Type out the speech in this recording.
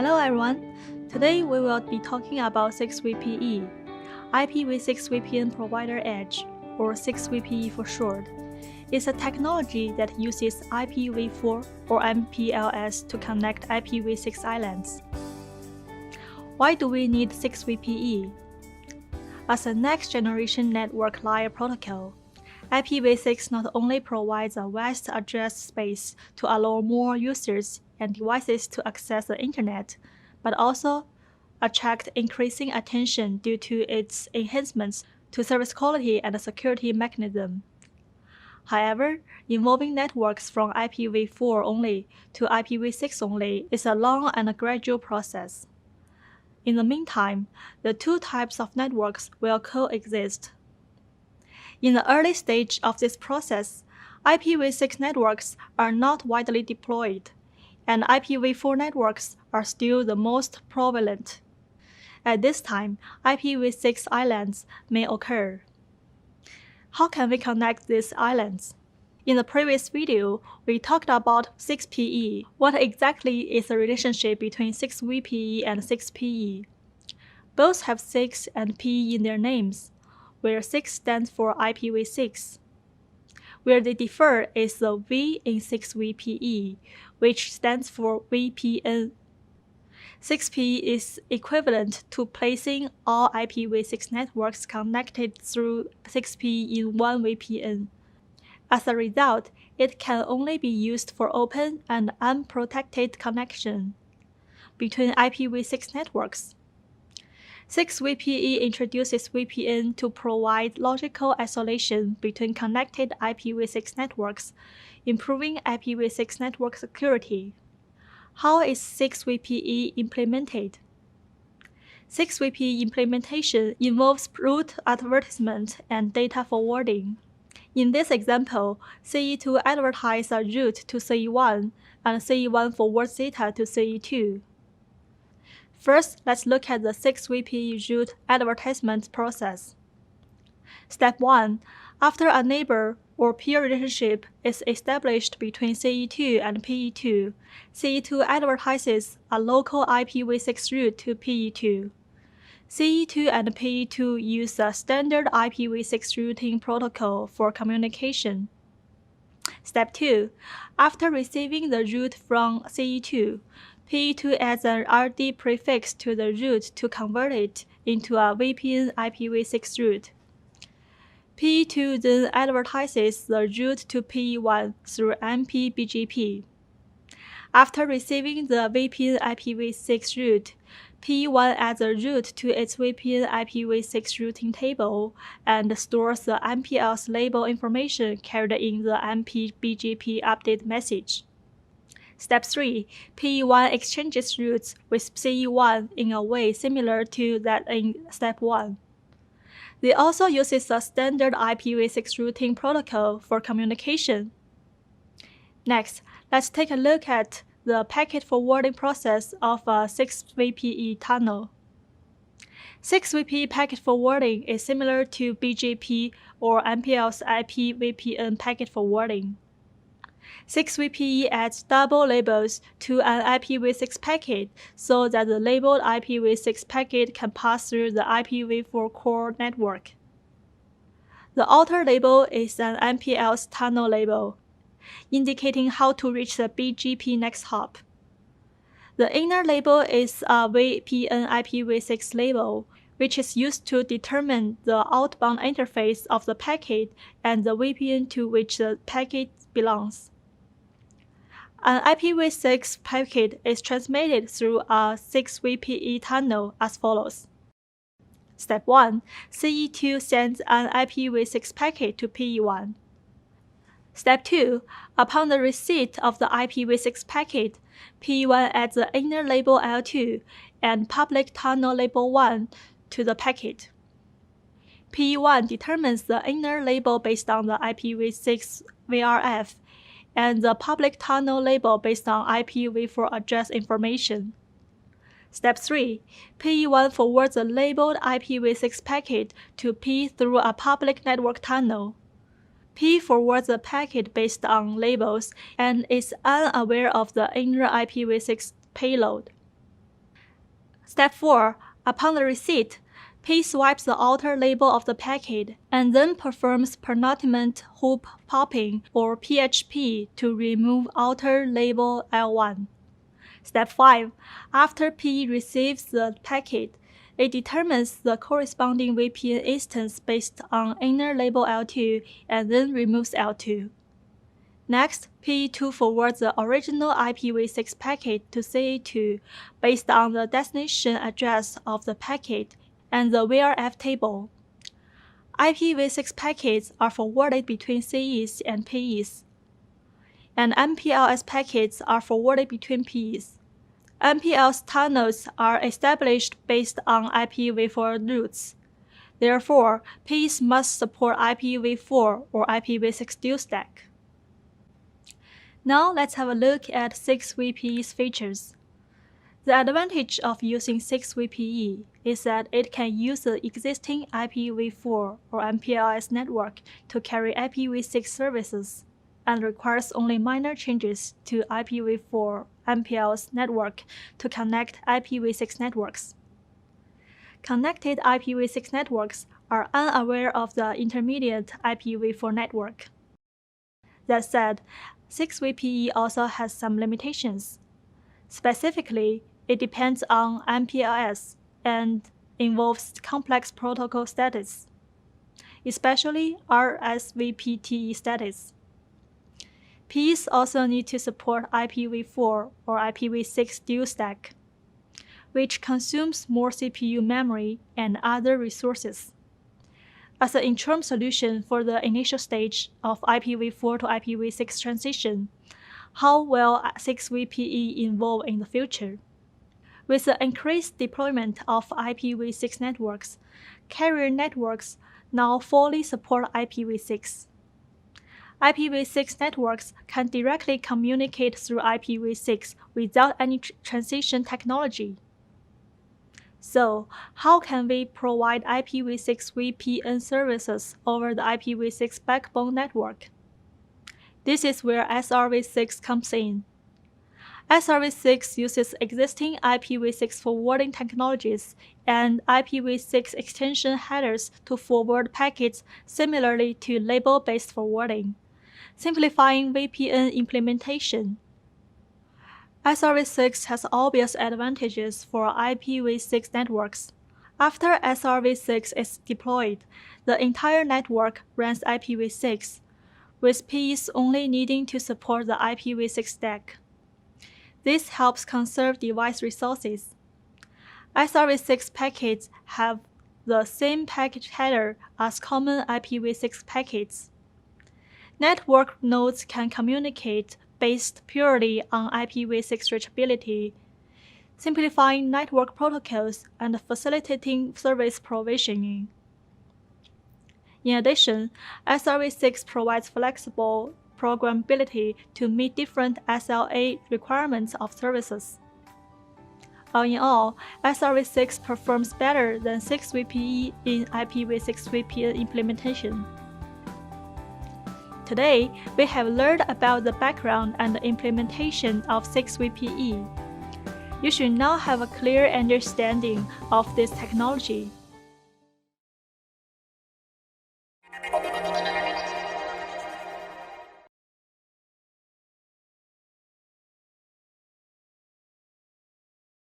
Hello everyone, today we will be talking about 6VPE, IPv6 VPN Provider Edge, or 6VPE for short. It's a technology that uses IPv4 or MPLS to connect IPv6 islands. Why do we need 6VPE? As a next-generation network layer protocol, IPv6 not only provides a vast address space to allow more users and devices to access the internet, but also attract increasing attention due to its enhancements to service quality and security mechanism. However, evolving networks from IPv4 only to IPv6 only is a long and gradual process. In the meantime, the two types of networks will coexist. In the early stage of this process, IPv6 networks are not widely deployed, and IPv4 networks are still the most prevalent. At this time, IPv6 islands may occur. How can we connect these islands? In the previous video, we talked about 6PE. What exactly is the relationship between 6VPE and 6PE? Both have 6 and PE in their names, where 6 stands for IPv6. Where they differ is the V in 6VPE, which stands for VPN. 6PE is equivalent to placing all IPv6 networks connected through 6PE in one VPN. As a result, it can only be used for open and unprotected connection between IPv6 networks. 6VPE introduces VPN to provide logical isolation between connected IPv6 networks, improving IPv6 network security. How is 6VPE implemented? 6VPE implementation involves route advertisement and data forwarding. In this example, CE2 advertises a route to CE1, and CE1 forwards data to CE2. First, let's look at the 6VPE route advertisement process. Step 1. After a neighbor or peer relationship is established between CE2 and PE2, CE2 advertises a local IPv6 route to PE2. CE2 and PE2 use a standard IPv6 routing protocol for communication. Step 2. After receiving the route from CE2, PE2 adds an RD prefix to the route to convert it into a VPN IPv6 route. PE2 then advertises the route to PE1 through MP-BGP. After receiving the VPN IPv6 route, PE1 adds a route to its VPN IPv6 routing table and stores the MPLS label information carried in the MP-BGP update message. Step 3. PE1 exchanges routes with CE1 in a way similar to that in Step 1. They also uses a standard IPv6 routing protocol for communication. Next, let's take a look at the packet forwarding process of a 6VPE tunnel. 6VPE packet forwarding is similar to BGP or MPLS IP VPN packet forwarding. 6VPE adds double labels to an IPv6 packet so that the labeled IPv6 packet can pass through the IPv4 core network. The outer label is an MPLS tunnel label, indicating how to reach the BGP next hop. The inner label is a VPN IPv6 label, which is used to determine the outbound interface of the packet and the VPN to which the packet belongs. An IPv6 packet is transmitted through a 6VPE tunnel as follows. Step 1. CE2 sends an IPv6 packet to PE1. Step 2. Upon the receipt of the IPv6 packet, PE1 adds the inner label L2 and public tunnel label 1 to the packet. PE1 determines the inner label based on the IPv6 VRF and the public tunnel label based on IPv4 address information. Step 3. PE1 forwards the labeled IPv6 packet to P through a public network tunnel. P forwards the packet based on labels and is unaware of the inner IPv6 payload. Step 4. Upon the receipt, P swipes the outer label of the packet and then performs penultimate hoop popping or PHP to remove outer label L1. Step 5. After P receives the packet, it determines the corresponding VPN instance based on inner label L2 and then removes L2. Next, P2 forwards the original IPv6 packet to CA2 based on the destination address of the packet and the VRF table. IPv6 packets are forwarded between CEs and PEs, and MPLS packets are forwarded between PEs. MPLS tunnels are established based on IPv4 routes. Therefore, PEs must support IPv4 or IPv6 dual stack. Now let's have a look at 6VPE's features. The advantage of using 6VPE is that it can use the existing IPv4 or MPLS network to carry IPv6 services and requires only minor changes to IPv4 MPLS network to connect IPv6 networks. Connected IPv6 networks are unaware of the intermediate IPv4 network. That said, 6VPE also has some limitations. Specifically, it depends on MPLS and involves complex protocol status, especially RSVPTE status. PEs also need to support IPv4 or IPv6 dual stack, which consumes more CPU memory and other resources. As an interim solution for the initial stage of IPv4 to IPv6 transition, how will 6VPE evolve in the future? With the increased deployment of IPv6 networks, carrier networks now fully support IPv6. IPv6 networks can directly communicate through IPv6 without any transition technology. So, how can we provide IPv6 VPN services over the IPv6 backbone network? This is where SRv6 comes in. SRv6 uses existing IPv6 forwarding technologies and IPv6 extension headers to forward packets similarly to label-based forwarding, simplifying VPN implementation. SRv6 has obvious advantages for IPv6 networks. After SRv6 is deployed, the entire network runs IPv6, with PEs only needing to support the IPv6 stack. This helps conserve device resources. SRv6 packets have the same packet header as common IPv6 packets. Network nodes can communicate based purely on IPv6 reachability, simplifying network protocols and facilitating service provisioning. In addition, SRv6 provides flexible programmability to meet different SLA requirements of services. All in all, SRv6 performs better than 6VPE in IPv6 VPN implementation. Today, we have learned about the background and the implementation of 6VPE. You should now have a clear understanding of this technology.